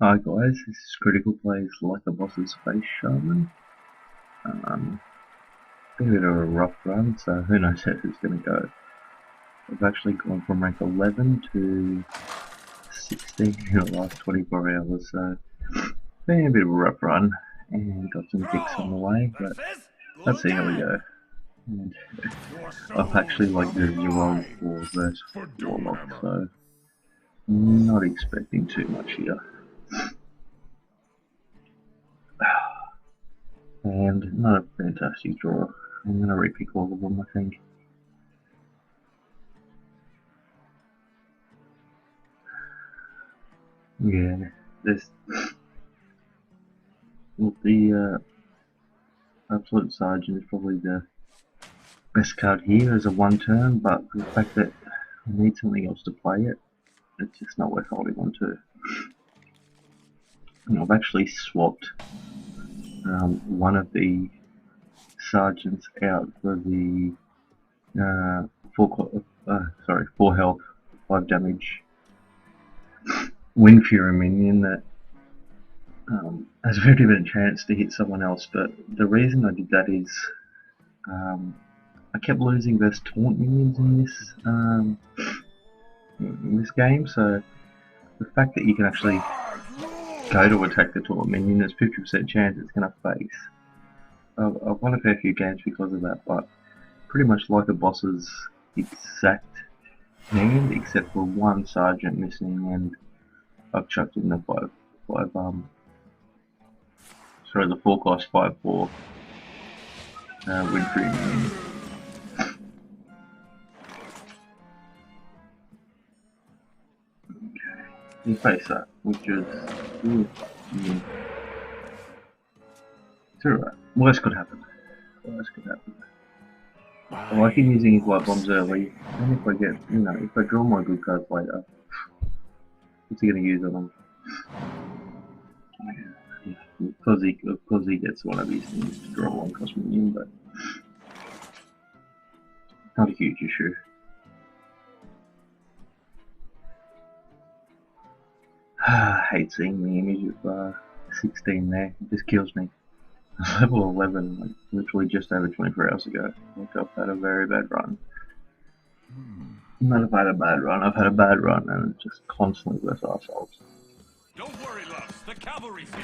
Hi guys, this is Critical Plays Likaboss's Space Shaman. Been a bit of a rough run, so who knows how it's going to go. I've actually gone from rank 11 to 16 in the last 24 hours, so been a bit of a rough run, and got some picks on the way, but let's see how we go. And I've actually like the 0 for verse Warlock, so not expecting too much here. And not a fantastic draw. I'm going to repick all of them, I think. Yeah, there's the Absolute Sergeant is probably the best card here as a one turn, but the fact that I need something else to play it, it's just not worth holding on to. And I've actually swapped one of the sergeants out for the 4 health, 5 damage Wind Fury minion that has a very different chance to hit someone else, but the reason I did that is I kept losing those taunt minions in this game, so the fact that you can actually go to attack the taunt minion, there's 50% chance it's going to face. I've won a fair few games because of that, but pretty much like a boss's exact hand, except for one sergeant missing, and I've chucked in the 4 cost 5/4 Winfrey minion. You face that, which is it's alright. Worst could happen. I like him using his white bombs early, and if I get, if I draw my good cards later, what's he going to use on them? Because he gets one of these things to draw one cost minion, but not a huge issue. I hate seeing the image of 16 there, it just kills me. Level 11, like literally just over 24 hours ago. Like I've had a very bad run. Not have had a bad run, I've had a bad run, and it's just constantly versus ourselves. Don't worry, love, the cavalry's here.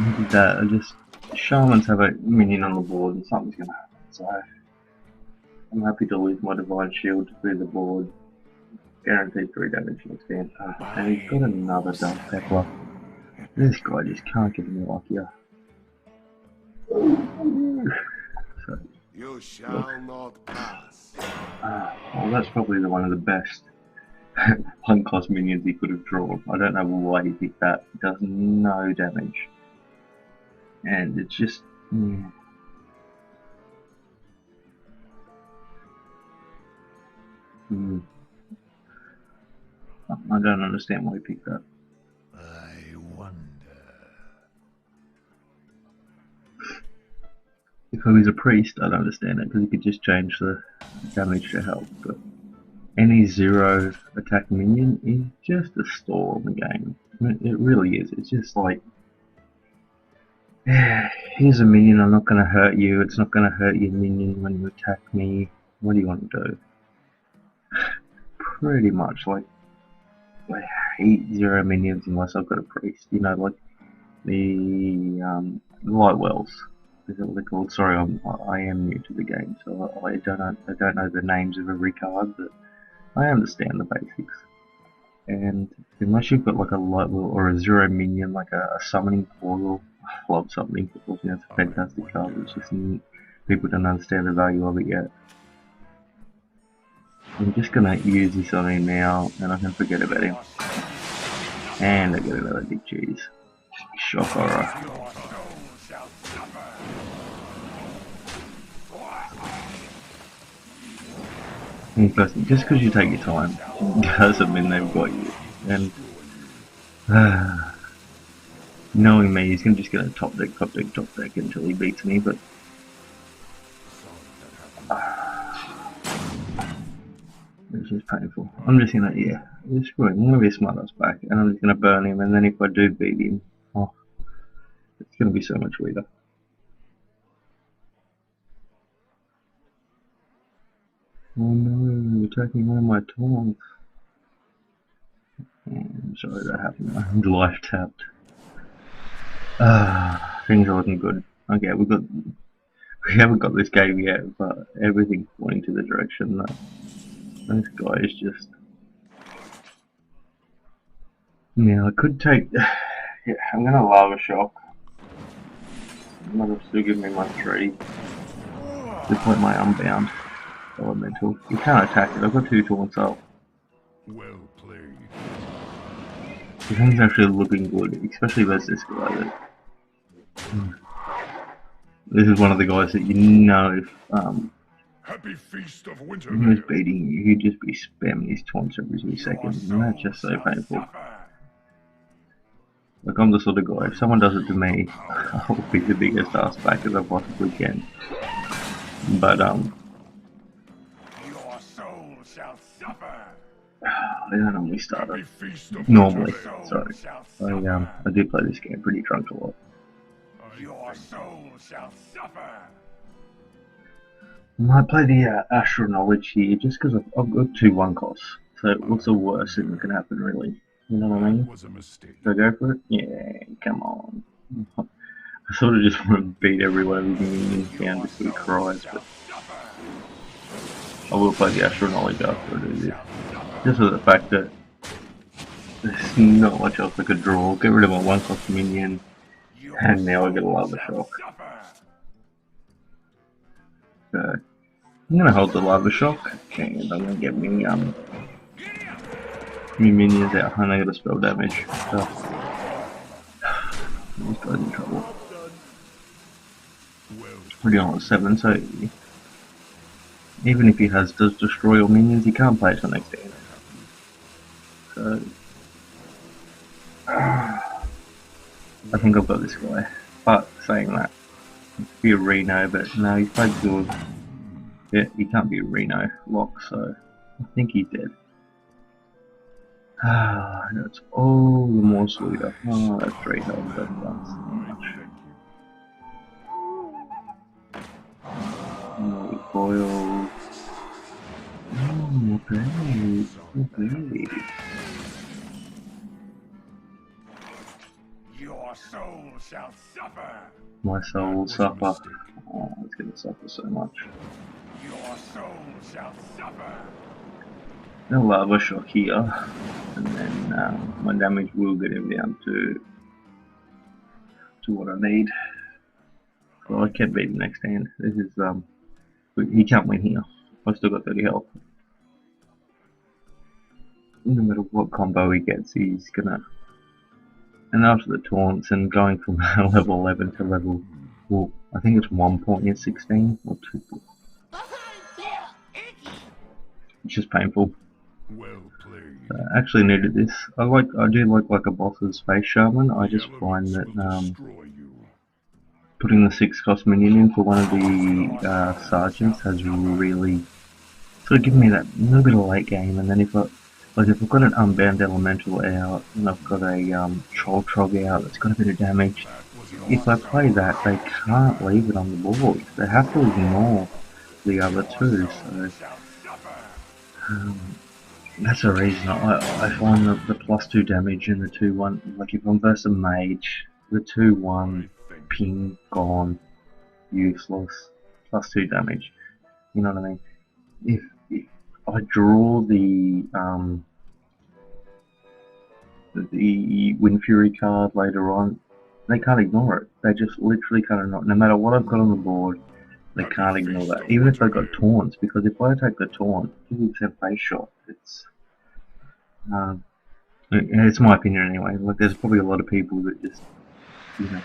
Look at that, I just shamans have a minion on the board and something's gonna happen, so I'm happy to lose my divine shield to clear the board. Guaranteed 3 damage next game. And he's got another Dark Pepper. This guy just can't get any luckier. So, you shall not pass. well, that's probably one of the best one cost minions he could have drawn. I don't know why he picked that. It does no damage. And it's just... I don't understand why he picked that. I wonder. If I was a priest, I'd understand it, because he could just change the damage to health, but any 0 attack minion is just a stall in the game. I mean, it really is. It's just like, here's a minion, I'm not going to hurt you, it's not going to hurt your minion when you attack me, what do you want to do? Pretty much, like, I hate 0 minions unless I've got a priest, like the light wells. Is that what they're called? Sorry, I am new to the game, so I don't know the names of every card, but I understand the basics. And unless you've got like a light well or a 0 minion, like a summoning portal, I love summoning portals. It's a fantastic card. It's just people don't understand the value of it yet. I'm just gonna use this on him now, and I can forget about him. And I get another big cheese. Shock horror. Just because you take your time doesn't mean they've got you. And knowing me, he's just gonna top deck until he beats me. But It's just painful. I'm just gonna, yeah, screw him. I'm gonna be a smart ass back, and I'm just gonna burn him, and then if I do beat him, oh, it's gonna be so much sweeter. Oh no, you're taking one of my taunts. I'm sorry that happened. I'm life tapped. Things are looking good. Okay, we haven't got this game yet, but everything's pointing to the direction that this guy is just. Yeah, I could take. Yeah, I'm gonna lava shock. Might still give me my 3. Just like my unbound elemental. You can't attack it. I've got 2 taunts up. Well played. The thing's actually looking good, especially versus this guy. This is one of the guys that you know if Happy feast of he was winter. beating you, he'd just be spamming his taunts every 2 seconds, and that's just so painful. Like, I'm the sort of guy, if someone does it to me, I'll be the biggest ass back as I possibly can. But, Your soul shall suffer. I don't normally start Happy it. feast of Normally, winter. sorry. I do play this game pretty drunk a lot. Your soul shall suffer. I might play the Astral Knowledge here, just because I've got 2 1 costs. So what's the worst thing that can happen, really? You know what I mean? Was a mistake. Should I go for it? Yeah, come on. I sort of just want to beat every one of these minions down just so he cries, but I will play the Astral Knowledge after I do this. Just for the fact that there's not much else I could draw. Get rid of my 1 cost minion, and now I get a lava shock. So, I'm gonna hold the lava shock, and I'm gonna get me minions out, and I got a spell damage. So, this guy's in trouble. Pretty on 7, so even if he does destroy all minions, he can't play it till next turn. So, I think I've got this guy. But saying that, he could be a Reno, but no, he's played good. Yeah, he can't be a Reno lock, so I think he's dead. That's all the more sweeter. Oh, that's 3 health, that's much. More foils. Oh, okay. Okay. Your soul shall suffer. My soul will suffer. Oh, it's gonna suffer so much. Your soul shall suffer. No lava shock here, and then my damage will get him down to what I need. Well, I can't beat him next hand. This is he can't win here. I've still got 30 health. No matter what combo he gets, he's gonna. And after the taunts and going from level 11 to level, well, I think it's 1 point in 16 or 2. It's just painful. Well played. I actually needed this. I do like a boss's face shaman. I just find that Destroy you. putting the 6 cost minion in for one of the sergeants has really sort of given me that little bit of late game. And then if I've got an unbound elemental out and I've got a troll trog out that's got a bit of damage, if I play that, they can't leave it on the board. They have to ignore the other 2. So that's the reason I find that the +2 damage and the 2-1, like if I'm versus a mage, the 2-1 ping gone, useless, +2 damage. You know what I mean? If I draw the Wind Fury card later on, they can't ignore it. They just literally can't ignore it. No matter what I've got on the board, they can't ignore that. Even if they've got taunts, because if I attack the taunt, it's a face shot. It's my opinion anyway. Like, there's probably a lot of people that just, you know.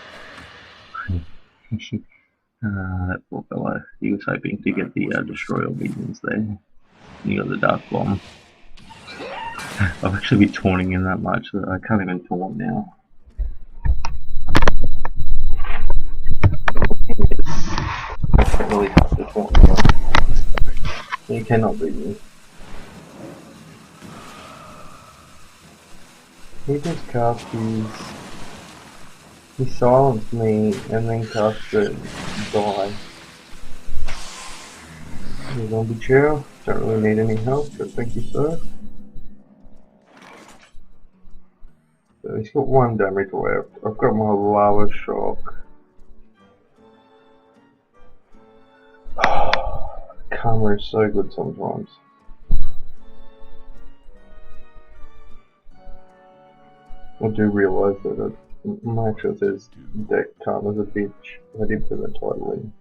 That poor fellow. He was hoping to get the destroy all minions there. And he got the dark bomb. I've actually been taunting him that much that I can't even taunt now. It's really hard to taunt now. You cannot beat me. He just cast his... He silenced me and then cast the die. The zombie chair. Don't really need any help, but thank you, sir. So he's got 1 damage left. I've got my lava shock. Karma is so good sometimes. I do realise that my actual says deck Karma's a bitch. I did put that title in.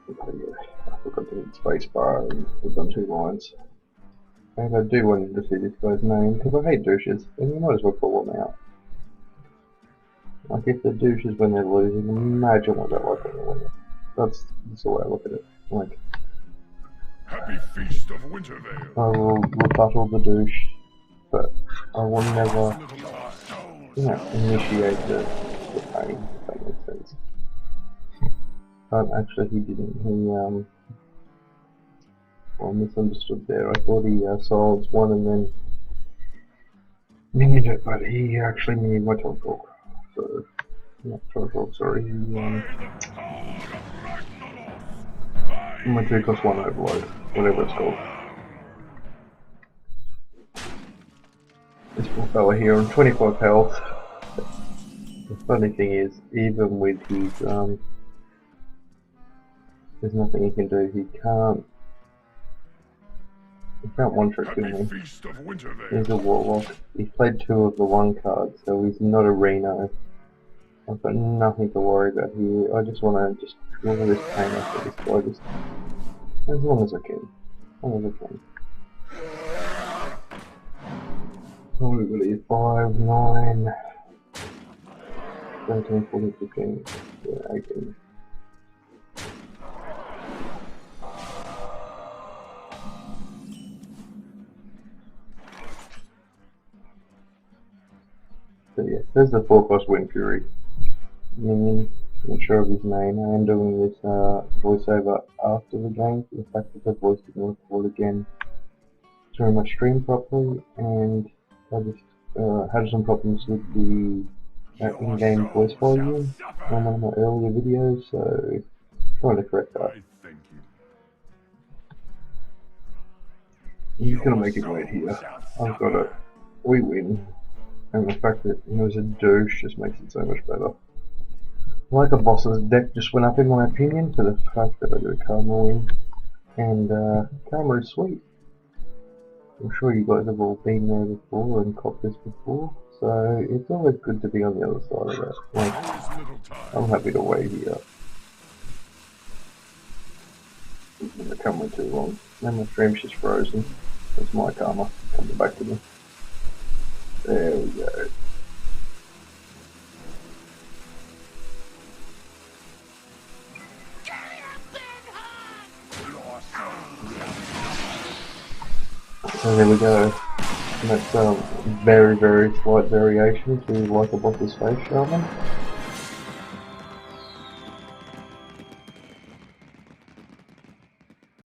But yeah, I forgot to hit spacebar and put on 2 lines. And I do want to see this guy's name, because I hate douches, and you might as well call them out. Like, if they're douches when they're losing, imagine what they're like when they're winning. That's the way I look at it. Like, Happy Feast of Wintervale. I will rebuttal the douche, but I will never, Your soul you know, initiate the pain, if that makes sense. Actually, he didn't. He, well, misunderstood there. I thought he silenced one and then minioned it, but he actually minioned my Tortalk. So, not Tortalk, sorry. He, my 2+1 overload, whatever it's called. This poor fella here on 25 health. The funny thing is, even with his, there's nothing he can do. He can't one-trick kill me. He's a warlock. He's played 2 of the 1 cards, so he's not a Reno. I've got nothing to worry about here. I just want to just draw this pain off of this guy, just as long as I can. As long as I can. Oh, we've got here 5, 9, 13, 14, 15, yeah, 18. So yeah, there's the 4-cost Wind Fury. Minion, not sure of his name. I am doing this voiceover after the game for the fact that the voice didn't record again during my stream properly, and I just had some problems with the in-game voice volume on one of my earlier videos, so trying to correct that. I'm just gonna make it wait here. I've got it. We win. And the fact that he was a douche just makes it so much better. Likaboss's deck just went up in my opinion for the fact that I got a Karma win. And Karma is sweet. I'm sure you guys have all been there before and copped this before. So it's always good to be on the other side of that. Like, I'm happy to wait here. I can't wait too long. Now my stream's just frozen. That's my Karma coming back to me. There we go. So there we go. And that's very, very slight variation to Likaboss's face shaman.